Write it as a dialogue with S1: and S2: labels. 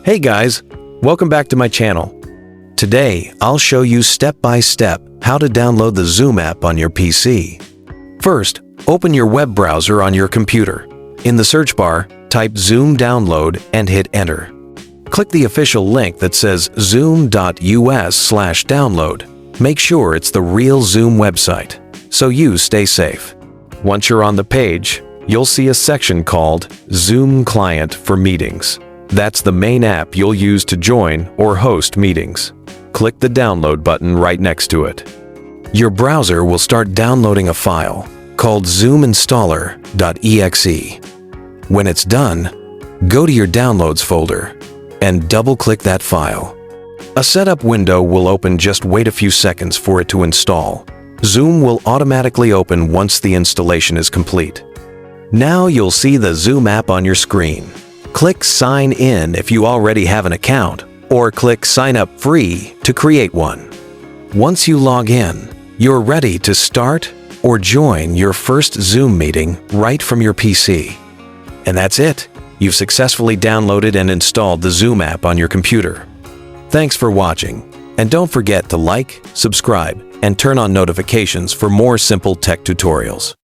S1: Hey guys, welcome back to my channel. Today, I'll show you step by step how to download the Zoom app on your PC. First, open your web browser on your computer. In the search bar, type Zoom Download and hit Enter. Click the official link that says zoom.us/download. Make sure it's the real Zoom website, so you stay safe. Once you're on the page, you'll see a section called Zoom Client for Meetings. That's the main app you'll use to join or host meetings. Click the download button right next to it. Your browser will start downloading a file called zoominstaller.exe. When it's done, go to your Downloads folder and double-click that file. A setup window will open. Just wait a few seconds for it to install. Zoom will automatically open once the installation is complete. Now you'll see the Zoom app on your screen. Click Sign In if you already have an account, or click Sign Up Free to create one. Once you log in, you're ready to start or join your first Zoom meeting right from your PC. And that's it. You've successfully downloaded and installed the Zoom app on your computer. Thanks for watching, and don't forget to like, subscribe, and turn on notifications for more simple tech tutorials.